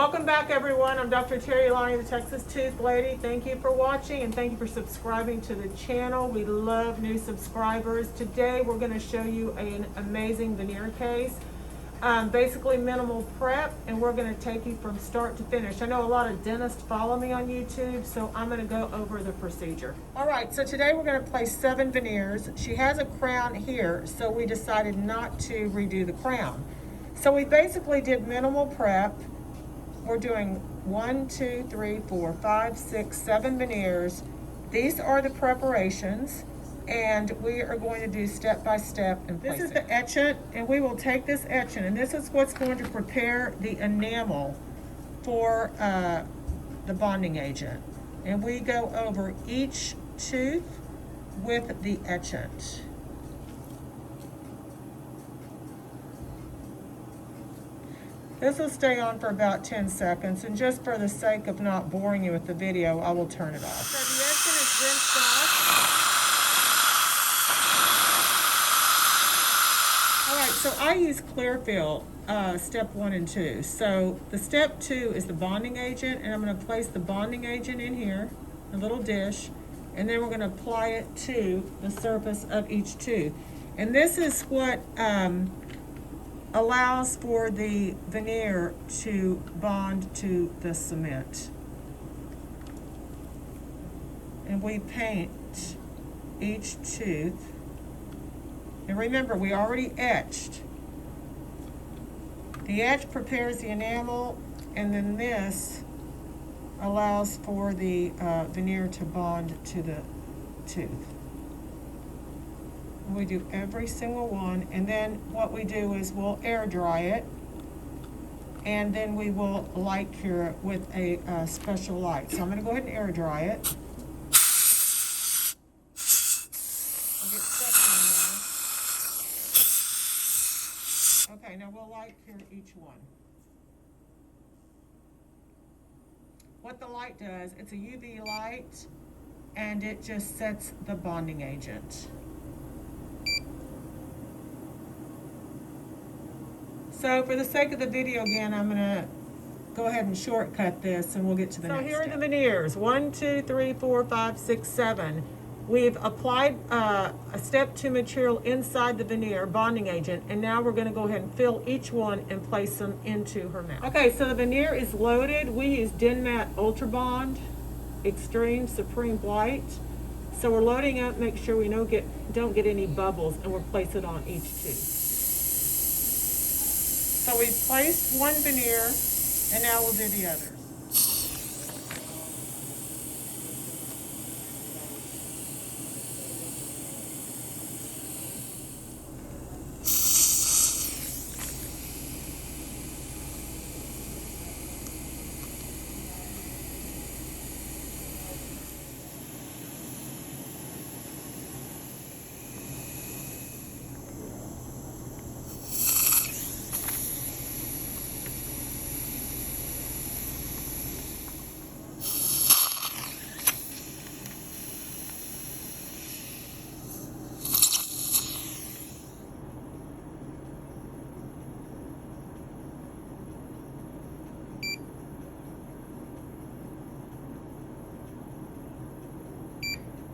Welcome back, everyone. I'm Dr. Terri Alani, the Texas Tooth Lady. Thank you for watching and thank you for subscribing to the channel. We love new subscribers. Today we're going to show you an amazing veneer case. Basically minimal prep, and we're going to take you from start to finish. I know a lot of dentists follow me on YouTube, so I'm going to go over the procedure. All right, so today we're going to place 7 veneers. She has a crown here, so we decided not to redo the crown. So we basically did minimal prep. We're doing 1, 2, 3, 4, 5, 6, 7 veneers. These are the preparations, and we are going to do step by step and place. This is the etchant, and we will take this etchant, and this is what's going to prepare the enamel for the bonding agent. And we go over each tooth with the etchant. This will stay on for about 10 seconds, and just for the sake of not boring you with the video, I will turn it off. So the etchant is rinsed off. All right, so I use Clearfill, step 1 and 2. So the step 2 is the bonding agent, and I'm going to place the bonding agent in here, a little dish, and then we're going to apply it to the surface of each tooth. And this is what allows for the veneer to bond to the cement. And we paint each tooth. And remember, we already etched. The etch prepares the enamel, and then this allows for the veneer to bond to the tooth. We do every single one, and then what we do is we'll air dry it, and then we will light cure it with a special light. So I'm going to go ahead and air dry it. I'll get stuck in there. Okay, now we'll light cure each one. What the light does, it's a UV light, and it just sets the bonding agent. So for the sake of the video again, I'm gonna go ahead and shortcut this, and we'll get to the next step. So here are the veneers, 1, 2, 3, 4, 5, 6, 7. We've applied a step 2 material inside the veneer, bonding agent, and now we're gonna go ahead and fill each one and place them into her mouth. Okay, so the veneer is loaded. We use DenMat Ultra Bond Extreme Supreme White. So we're loading up, make sure we don't get any bubbles, and we'll place it on each tooth. So we've placed one veneer, and now we'll do the others.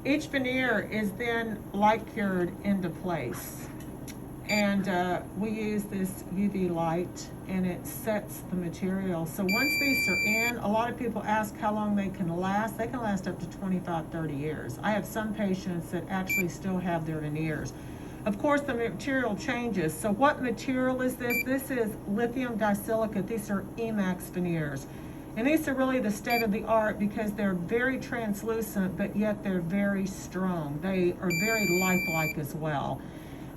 Each veneer is then light cured into place, and we use this UV light, and it sets the material. So once these are in, a lot of people ask how long they can last. They can last up to 25, 30 years. I have some patients that actually still have their veneers. Of course, the material changes. So what material is this? This is lithium disilicate. These are Emax veneers. And these are really the state of the art because they're very translucent, but yet they're very strong. They are very lifelike as well.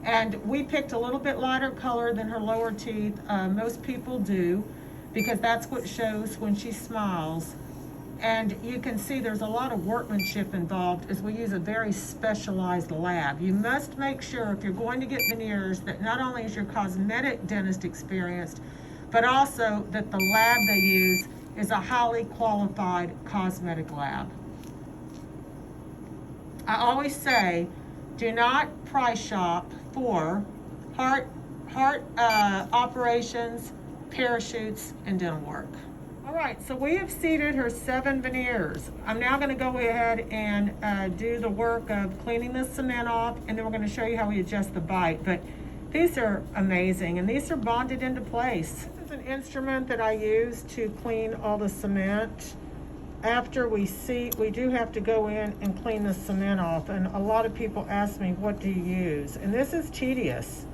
And we picked a little bit lighter color than her lower teeth. Most people do, because that's what shows when she smiles. And you can see there's a lot of workmanship involved as we use a very specialized lab. You must make sure if you're going to get veneers that not only is your cosmetic dentist experienced, but also that the lab they use is a highly qualified cosmetic lab. I always say, do not price shop for heart operations, parachutes, and dental work. All right, so we have seated her 7 veneers. I'm now going to go ahead and do the work of cleaning the cement off, and then we're going to show you how we adjust the bite. But these are amazing, and these are bonded into place. This is an instrument that I use to clean all the cement. After we seat, we do have to go in and clean the cement off, and a lot of people ask me, what do you use? And this is tedious.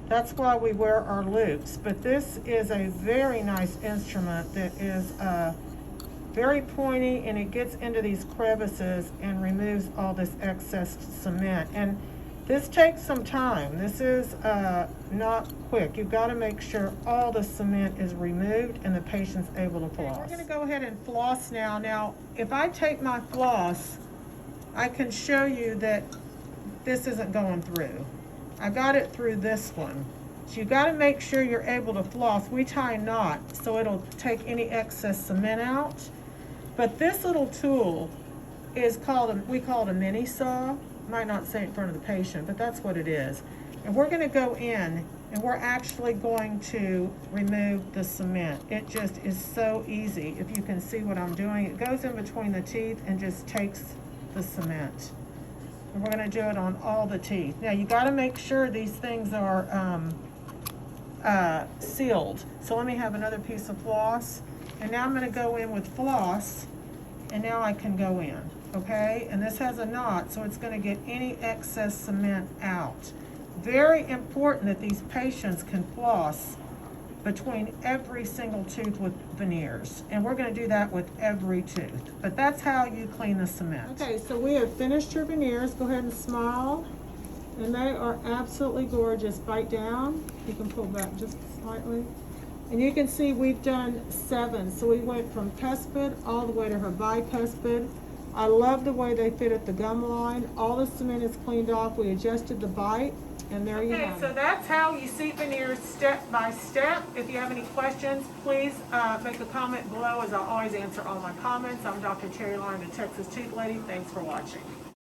That's why we wear our loops. But this is a very nice instrument that is very pointy, and it gets into these crevices and removes all this excess cement. And this takes some time. This is not quick. You've got to make sure all the cement is removed and the patient's able to floss. We're going to go ahead and floss now. Now, if I take my floss, I can show you that this isn't going through. I got it through this one. So you got to make sure you're able to floss. We tie a knot so it'll take any excess cement out. But this little tool is called, we call it a mini saw. Might not say it in front of the patient, but that's what it is. And we're going to go in and we're actually going to remove the cement. It just is so easy. If you can see what I'm doing, it goes in between the teeth and just takes the cement. And we're going to do it on all the teeth. Now you got to make sure these things are sealed. So let me have another piece of floss. And now I'm going to go in with floss, and now I can go in, okay? And this has a knot, so it's going to get any excess cement out. Very important that these patients can floss between every single tooth with veneers. And we're going to do that with every tooth. But that's how you clean the cement. Okay, so we have finished your veneers. Go ahead and smile. And they are absolutely gorgeous. Bite down. You can pull back just slightly. And you can see we've done 7. So we went from cuspid all the way to her bicuspid. I love the way they fit at the gum line. All the cement is cleaned off. We adjusted the bite. And there you have it. So that's how you seat veneers step by step. If you have any questions, please make a comment below, as I always answer all my comments. I'm Dr. Terri Alani, the Texas Tooth Lady. Thanks for watching.